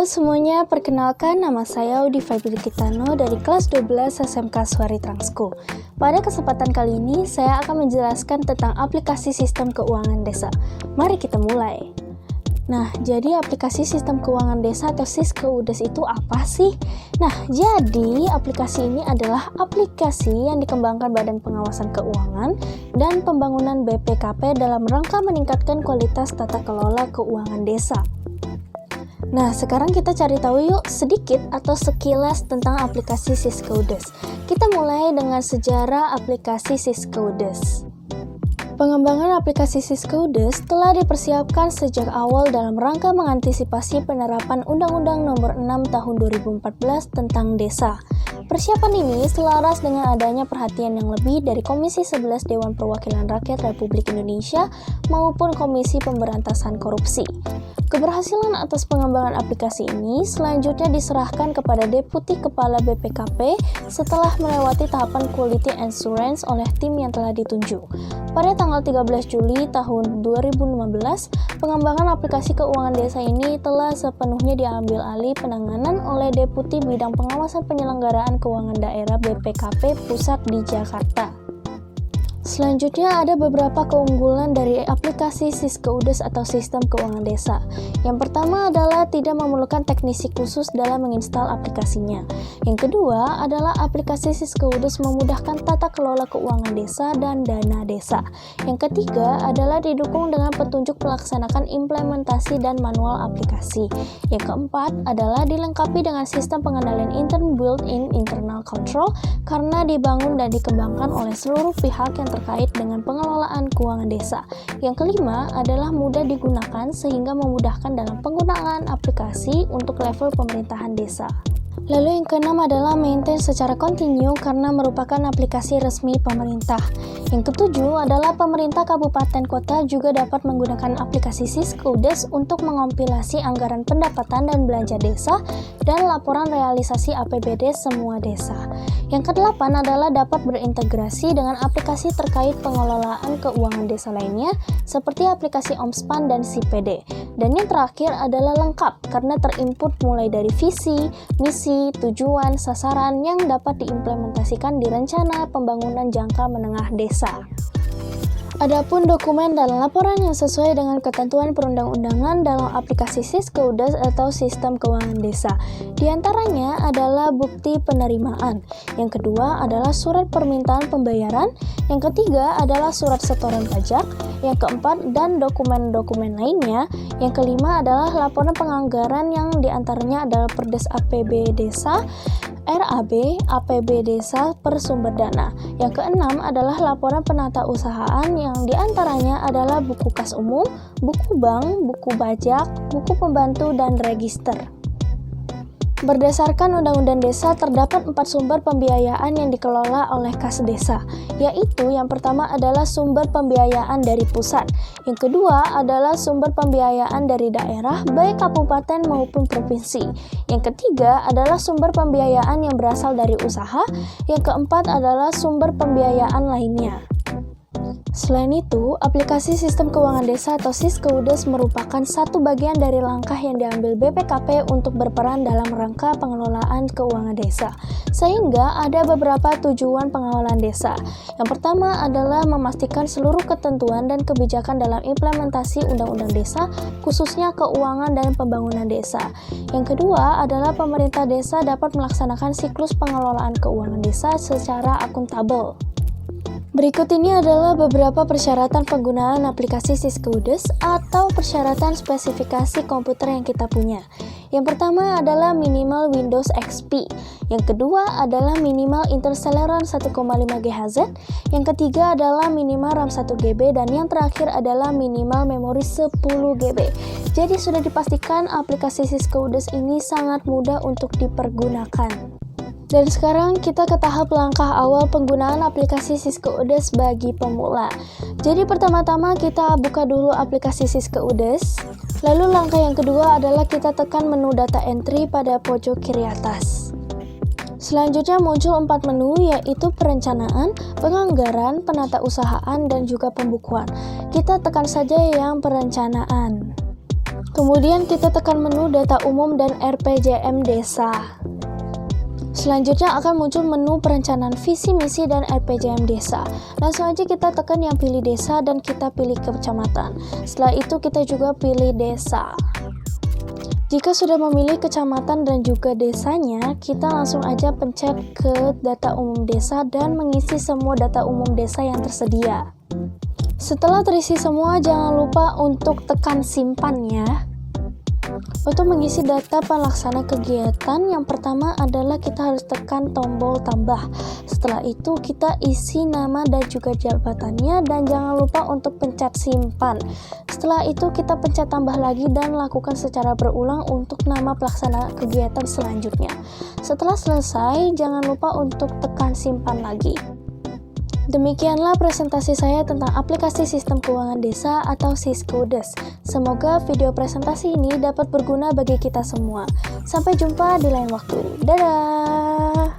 semuanya, perkenalkan nama saya Audi Febri Tano dari kelas 12 SMK Suari Transco. Pada kesempatan kali ini, saya akan menjelaskan tentang aplikasi sistem keuangan desa. Mari kita mulai. Nah, jadi aplikasi sistem keuangan desa atau SIS-KUDES itu apa sih? Nah, jadi aplikasi ini adalah aplikasi yang dikembangkan Badan Pengawasan Keuangan dan Pembangunan BPKP dalam rangka meningkatkan kualitas tata kelola keuangan desa. Nah, sekarang kita cari tahu yuk sedikit atau sekilas tentang aplikasi SIS-KUDES. Kita mulai dengan sejarah aplikasi SIS-KUDES. Pengembangan aplikasi SIS-KUDES telah dipersiapkan sejak awal dalam rangka mengantisipasi penerapan Undang-Undang Nomor 6 Tahun 2014 tentang Desa. Persiapan ini selaras dengan adanya perhatian yang lebih dari Komisi 11 Dewan Perwakilan Rakyat Republik Indonesia maupun Komisi Pemberantasan Korupsi. Keberhasilan atas pengembangan aplikasi ini selanjutnya diserahkan kepada Deputi Kepala BPKP setelah melewati tahapan Quality Assurance oleh tim yang telah ditunjuk. Pada tanggal 13 Juli tahun 2015, pengembangan aplikasi keuangan desa ini telah sepenuhnya diambil alih penanganan oleh Deputi Bidang Pengawasan Penyelenggaraan Keuangan Daerah BPKP Pusat di Jakarta. Selanjutnya ada beberapa keunggulan dari aplikasi SIS-KUDES atau Sistem Keuangan Desa. Yang pertama adalah tidak memerlukan teknisi khusus dalam menginstal aplikasinya. Yang kedua adalah aplikasi SIS-KUDES memudahkan tata kelola keuangan desa dan dana desa. Yang ketiga adalah didukung dengan petunjuk melaksanakan implementasi dan manual aplikasi. Yang keempat adalah dilengkapi dengan sistem pengendalian intern built-in internal control karena dibangun dan dikembangkan oleh seluruh pihak yang terkait dengan pengelolaan keuangan desa. Yang kelima adalah mudah digunakan sehingga memudahkan dalam penggunaan aplikasi untuk level pemerintahan desa. Lalu yang keenam adalah maintain secara kontinu karena merupakan aplikasi resmi pemerintah. Yang ketujuh adalah pemerintah kabupaten kota juga dapat menggunakan aplikasi SIS-KUDES untuk mengompilasi anggaran pendapatan dan belanja desa dan laporan realisasi APBD semua desa. Yang kedelapan adalah dapat berintegrasi dengan aplikasi terkait pengelolaan keuangan desa lainnya seperti aplikasi Omspan dan SIPD. Dan yang terakhir adalah lengkap karena terinput mulai dari visi, misi, tujuan, sasaran yang dapat diimplementasikan di rencana pembangunan jangka menengah desa. Adapun dokumen dan laporan yang sesuai dengan ketentuan perundang-undangan dalam aplikasi SIS-KUDES atau Sistem Keuangan Desa. Di antaranya adalah bukti penerimaan. Yang kedua adalah surat permintaan pembayaran. Yang ketiga adalah surat setoran pajak. Yang keempat dan dokumen-dokumen lainnya. Yang kelima adalah laporan penganggaran yang diantaranya adalah Perdes APB Desa, RAB, APB Desa per sumber dana. Yang keenam adalah laporan penata usahaan yang diantaranya adalah buku kas umum, buku bank, buku pajak, buku pembantu, dan register. Berdasarkan Undang-Undang Desa, terdapat 4 sumber pembiayaan yang dikelola oleh kas desa, yaitu yang pertama adalah sumber pembiayaan dari pusat, yang kedua adalah sumber pembiayaan dari daerah, baik kabupaten maupun provinsi, yang ketiga adalah sumber pembiayaan yang berasal dari usaha, yang keempat adalah sumber pembiayaan lainnya. Selain itu, aplikasi Sistem Keuangan Desa atau SIS-KUDES merupakan satu bagian dari langkah yang diambil BPKP untuk berperan dalam rangka pengelolaan keuangan desa, sehingga ada beberapa tujuan pengelolaan desa. Yang pertama adalah memastikan seluruh ketentuan dan kebijakan dalam implementasi Undang-Undang Desa, khususnya keuangan dan pembangunan desa. Yang kedua adalah pemerintah desa dapat melaksanakan siklus pengelolaan keuangan desa secara akuntabel. Berikut ini adalah beberapa persyaratan penggunaan aplikasi SIS-KUDES atau persyaratan spesifikasi komputer yang kita punya. Yang pertama adalah minimal Windows XP. Yang kedua adalah minimal Intel Celeron 1,5 GHz. Yang ketiga adalah minimal RAM 1 GB dan yang terakhir adalah minimal memori 10 GB. Jadi sudah dipastikan aplikasi SIS-KUDES ini sangat mudah untuk dipergunakan. Dan sekarang kita ke tahap langkah awal penggunaan aplikasi SIS-KUDES bagi pemula. Jadi pertama-tama kita buka dulu aplikasi SIS-KUDES. Lalu langkah yang kedua adalah kita tekan menu data entry pada pojok kiri atas. Selanjutnya muncul 4 menu yaitu perencanaan, penganggaran, penata usahaan, dan juga pembukuan. Kita tekan saja yang perencanaan. Kemudian kita tekan menu data umum dan RPJM desa. Selanjutnya akan muncul menu perencanaan visi misi dan RPJM desa. Langsung aja kita tekan yang pilih desa dan kita pilih kecamatan. Setelah itu kita juga pilih desa. Jika sudah memilih kecamatan dan juga desanya, kita langsung aja pencet ke data umum desa dan mengisi semua data umum desa yang tersedia. Setelah terisi semua, jangan lupa untuk tekan simpan ya. Untuk mengisi data pelaksana kegiatan, yang pertama adalah kita harus tekan tombol tambah. Setelah itu kita isi nama dan juga jabatannya dan jangan lupa untuk pencet simpan. Setelah itu kita pencet tambah lagi dan lakukan secara berulang untuk nama pelaksana kegiatan selanjutnya. Setelah selesai, jangan lupa untuk tekan simpan lagi. Demikianlah presentasi saya tentang aplikasi sistem keuangan desa atau Siskudes. Semoga video presentasi ini dapat berguna bagi kita semua. Sampai jumpa di lain waktu. Dadah!